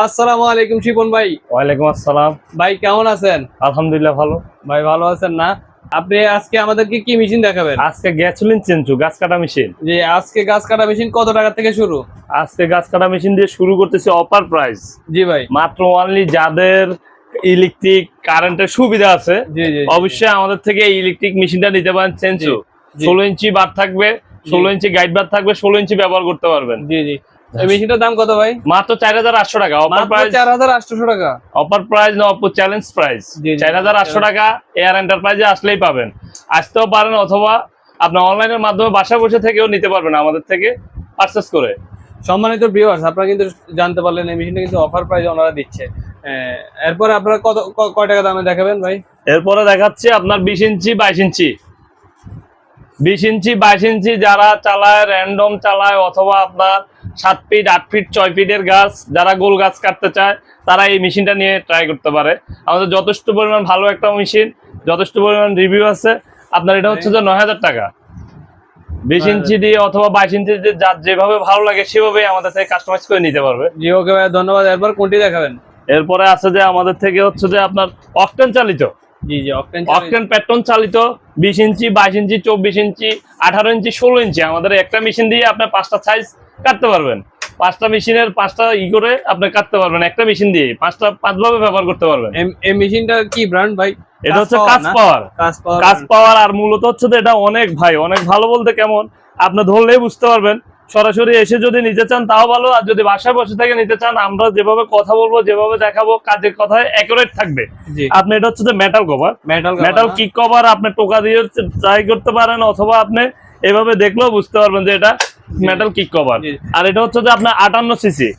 আসসালামু আলাইকুম শিপন ভাই। ওয়ালাইকুম আসসালাম। ভাই কেমন আছেন? আলহামদুলিল্লাহ ভালো। ভাই ভালো আছেন না? আপনি আজকে আমাদেরকে কি মেশিন দেখাবেন? আজকে গ্যাসোলিন চেঞ্জু গাছ কাটা মেশিন। যে আজকে গাছ কাটা মেশিন কত টাকা থেকে শুরু? আজকে গাছ কাটা মেশিন দিয়ে শুরু করতেছি অফার প্রাইস। জি ভাই। মাত্র অনলি যাদের ইলেকট্রিক কারেন্টের সুবিধা আছে জি জি অবশ্যই আমাদের থেকে এই ইলেকট্রিক মেশিনটা নিতে পারেন। চেঞ্জু 16 ইঞ্চি বার থাকবে, 16 ইঞ্চি গাইড বার থাকবে, 16 ইঞ্চি ব্যবহার করতে পারবেন। জি জি। এই মেশিনটার দাম কত ভাই? মাত্র 4800 টাকা অফার প্রাইস। 4800 টাকা অফার প্রাইস না অপো চ্যালেঞ্জ প্রাইস। 4800 টাকা এয়ার এন্টারপ্রাইজে আসলেই পাবেন। আসতেও পারেন অথবা আপনি অনলাইনের মাধ্যমে বাসা বসে থেকেও নিতে পারবেন আমাদের থেকে পারচেজ করে। সম্মানিত ভিউয়ার্স, আপনারা কিন্তু জানতে পারলেন এই মেশিনটা কিন্তু অফার প্রাইসে ওনারা দিচ্ছে। এরপর আপনারা কয় টাকা দামে দেখাবেন ভাই? এরপরে দেখাচ্ছি আপনার 20 ইঞ্চি 22 ইঞ্চি 20 ইঞ্চি 22 ইঞ্চি যারা চালায়, র্যান্ডম চালায় অথবা আপনার 7 ফিট 8 ফিট 6 ফিটের গাছ যারা গোল গাছ কাটতে চায় তারা এই মেশিনটা নিয়ে ট্রাই করতে পারে। আমাদের যথেষ্ট পরিমাণ ভালো একটা মেশিন, যথেষ্ট পরিমাণ রিভিউ আছে। আপনার এটা হচ্ছে যে 9000 টাকা 20 ইঞ্চি দিয়ে অথবা 22 ইঞ্চি দিয়ে যার যেভাবে ভালো লাগে সেভাবে আমাদের থেকে কাস্টমাইজ করে নিতে পারবে। জি ওকে ভাই, ধন্যবাদ। এরপর কোনটি দেখাবেন? এরপরে আছে যে আমাদের থেকে হচ্ছে যে আপনার অকটেন চালিত। জি জি, অকটেন পেট্রন চালিত 20 ইঞ্চি 22 ইঞ্চি 24 ইঞ্চি 18 ইঞ্চি 16 ইঞ্চি আমাদের একটা মেশিন দিয়ে আপনি 5টা সাইজ কাটতে পারবেন। 5টা মেশিনের 5টা করে আপনি কাটতে পারবেন একটা মেশিন দিয়ে। 5 ভাবে ব্যবহার করতে পারবেন। এই মেশিনটা কি ব্র্যান্ড ভাই? এটা হচ্ছে কাজ পাওয়ার। কাজ পাওয়ার আর মূলত হচ্ছে যে এটা অনেক ভালো বলতে কেমন আপনি ধরলেই বুঝতে পারবেন। সরাসরি এসে যদি নিতে চান তাও ভালো, আর যদি বাসায় বসে থেকে নিতে চান আমরা যেভাবে কথা বলবো যেভাবে দেখাবো কাজের কথায় অ্যাকুরেট থাকবে। আপনি এটা হচ্ছে যে metal cover, metal kick cover আপনি টোকা দিয়ে ট্রাই করতে পারেন অথবা আপনি এভাবে দেখলেও বুঝতে পারবেন যে এটা মেটাল কিক কভার। আর এটা হচ্ছে যে আপনার 58 সিসি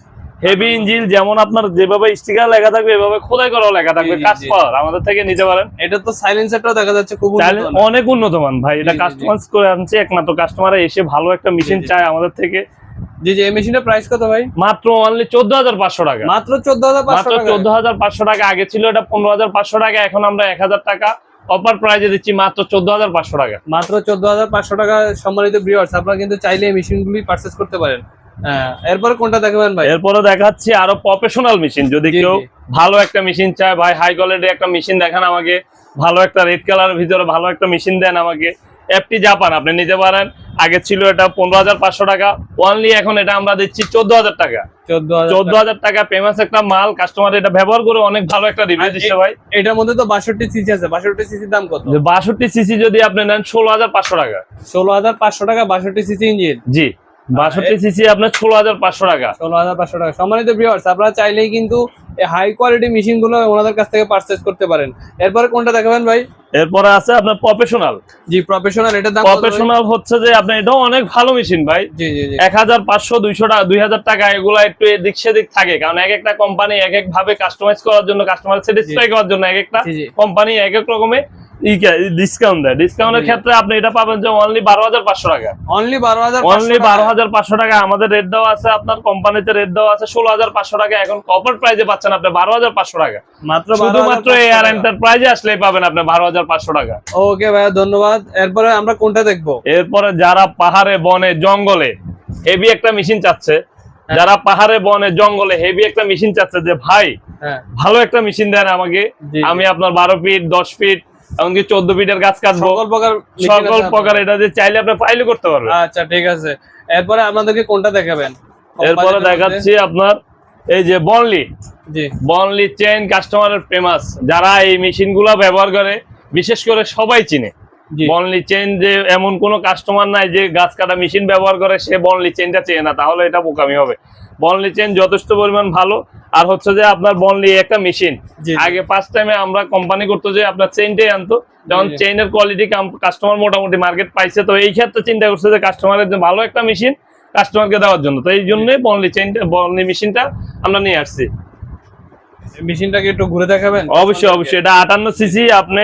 হেভি ইঞ্জিন, যেমন আপনার যেভাবে স্টিকার লেখা থাকবে এভাবে খোদাই করাও লেখা থাকবে। কাজ পাওয়ার আমাদের থেকে নিতে পারেন। এটা তো সাইলেন্সারটাও দেখা যাচ্ছে খুব অনেক উন্নত মান ভাই। এটা কাস্টমাইজ করে আনছে একমাত্র কাস্টমাররা এসে ভালো একটা মেশিন চায় আমাদের থেকে। জি জি। এই মেশিনের প্রাইস কত ভাই? মাত্র অনলি 14500 টাকা। মাত্র 14500 টাকা। 14500 টাকা। আগে ছিল এটা 15500 টাকা, এখন আমরা 1000 টাকা অফার প্রাইজে দিচ্ছি মাত্র 14500 টাকা। মাত্র 14500 টাকা। সম্মানিত ভিউয়ার্স, আপনারা কিন্তু চাইলে এই মেশিনগুলি পারচেজ করতে পারেন। এরপর কোনটা দেখাবেন ভাই? এরপরে দেখাচ্ছি আরো প্রফেশনাল মেশিন। যদি কেউ ভালো একটা মেশিন চায়, ভাই হাই কোয়ালিটি একটা মেশিন দেখান আমাকে, ভালো একটা রেড কালারের ভিতরে ভালো একটা মেশিন দেন আমাকে, এফটি জাপান আপনি নিতে পারেন। আগে ছিল এটা 15500 টাকা, অনলি এখন এটা আমরা দিচ্ছি 14000 টাকা। 14000 টাকা ফেমাস একটা মাল। কাস্টমার এটা ব্যবহার করে অনেক ভালো একটা রিভিউ দিচ্ছে ভাই। এটার মধ্যে তো 62 সিসি আছে। 62 সিসির দাম কত? 62 সিসি যদি আপনি নেন 16500 টাকা। 16500 টাকা 62 সিসি ইঞ্জিন। জি 62 সিসি আপনার 16500 টাকা। 16500 টাকা। সম্মানিত ভিউয়ার্স, আপনারা চাইলেই কিন্তু এই হাই কোয়ালিটি মেশিন গুলো ওনাদের কাছ থেকে পারচেজ করতে পারেন। এরপরে কোনটা দেখাবেন ভাই? এরপরে আছে আপনার প্রফেশনাল। জি প্রফেশনাল। এটার দাম প্রফেশনাল হচ্ছে যে আপনি এটাও অনেক ভালো মেশিন ভাই। জি জি জি। 1500 200 টাকা 2000 টাকা এগুলা একটু এদিক সেদিক থাকে, কারণ এক একটা কোম্পানি এক এক ভাবে কাস্টমাইজ করার জন্য, কাস্টমার স্যাটিসফাই করার জন্য এক একটা কোম্পানি এক এক রকমের ডিসকাউন্ট দেয়। ডিসকাউন্টের ক্ষেত্রে আপনি এটা পাবেন যে অনলি 12500 টাকা। অনলি 12500 টাকা। আমাদের রেট দেওয়া আছে, আপনার কোম্পানিতে রেট দেওয়া আছে 16500 টাকা। এখন অফার প্রাইজে পাচ্ছেন আপনি 12500 টাকা মাত্র। শুধুমাত্র এয়ার এন্টারপ্রাইজে আসলেই পাবেন আপনি 12500 টাকা। ওকে ভাই, ধন্যবাদ। এরপরে আমরা কোনটা দেখবো? এরপরে যারা পাহাড়ে বনে জঙ্গলে হেভি একটা মেশিন চাচ্ছে, যারা পাহাড়ে বনে জঙ্গলে হেভি একটা মেশিন চাচ্ছে যে ভাই ভালো একটা মেশিন দেন আমাকে, আমি আপনার 12 ফিট 10 ফিট এমনকি 14 ফিটের গাছ কাটবো, সকল প্রকার এটা যে চাইলে আপনি ফাইলও করতে পারবেন। আচ্ছা ঠিক আছে। এরপরে আপনাদেরকে কোনটা দেখাবেন? এরপরে দেখাচ্ছি আপনার এই যে বনলি চেইন কাস্টমারের ফেমাস। যারা এই মেশিন গুলা ব্যবহার করে বিশেষ করে সবাই চিনে বনলি চেইন। যে এমন কোন কাস্টমার নাই যে গাছ কাটা মেশিন ব্যবহার করে সে বনলি চেইনটা চেনে না, তাহলে এটা বোকামি হবে। বনলি চেইন যথেষ্ট পরিমাণ ভালো। আর হচ্ছে যে আপনার বনলি একটা মেশিন আগে ফার্স্ট টাইমে আমরা কোম্পানি করতো যে আপনার চেইনটাই আনতো, যখন চেইনের কোয়ালিটি কাস্টমার মোটামুটি মার্কেট পাইছে, তো এই ক্ষেত্রে চিন্তা করছে যে কাস্টমারের যে ভালো একটা মেশিন কাস্টমারকে দেওয়ার জন্য, তো এই জন্যই বনলি মেশিনটা আমরা নিয়ে আসছি। মেশিনটাকে একটু ঘুরে দেখাবেন? অবশ্যই অবশ্যই। এটা 58 সিসি, আপনি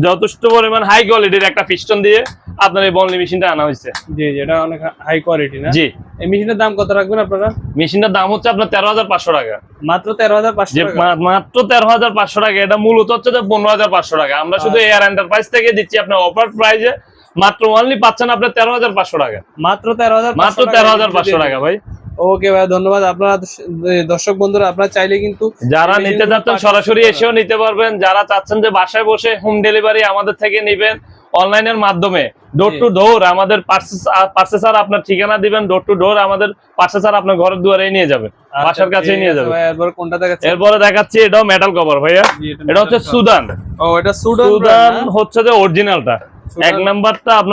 যথেষ্ট পরিমাণ হাই কোয়ালিটির একটা পিস্টন দিয়ে আপনার এই বনলি মেশিনটা আনা হয়েছে। জি জি, এটা অনেক হাই কোয়ালিটি না? জি। এই মেশিনের দাম কত রাখবেন আপনারা? মেশিনের দাম হচ্ছে আপনার 13500 টাকা। মাত্র 13500 টাকা। মাত্র 13500 টাকা। এটা মূলত হচ্ছে যে 15500 টাকা। আমরা শুধু এয়ার এন্টারপ্রাইজ থেকে দিচ্ছি আপনার অফার প্রাইজে। মাত্র অনলি পাচ্ছেন আপনি 13500 টাকা। মাত্র 13500 টাকা ভাই। ওকে ভাই, ধন্যবাদ। আপনারা দর্শক বন্ধুরা আপনারা চাইলে কিন্তু যারা এই নিতে মেশিনগুলো চাচ্ছেন purchase সরাসরি করতে এসেও নিতে পারবেন, যারা চাচ্ছেন যে বাসায় বসে হোম ডেলিভারি আমাদের থেকে নেবেন অনলাইনের মাধ্যমে, ডোর টু ডোর আমাদের পার্সেসার আপনার ঠিকানা দিবেন, ডোর টু ডোর আমাদের পার্সেসার আপনার ঘরের দুয়ারে নিয়ে যাবে, আচ্ছা, বাসার কাছে ঠিক নিয়ে আছে যাবে। ভাই, এরপর কোনটা দেখাচ্ছেন? এরপরে দেখাচ্ছি এটাও মেটাল কভার ভাইয়া, জি, এটা হচ্ছে metal cover। সুদান। ও, এটা সুডান সুদান হচ্ছে যে অরিজিনালটা, সুদান। 1 নাম্বারটা আপনার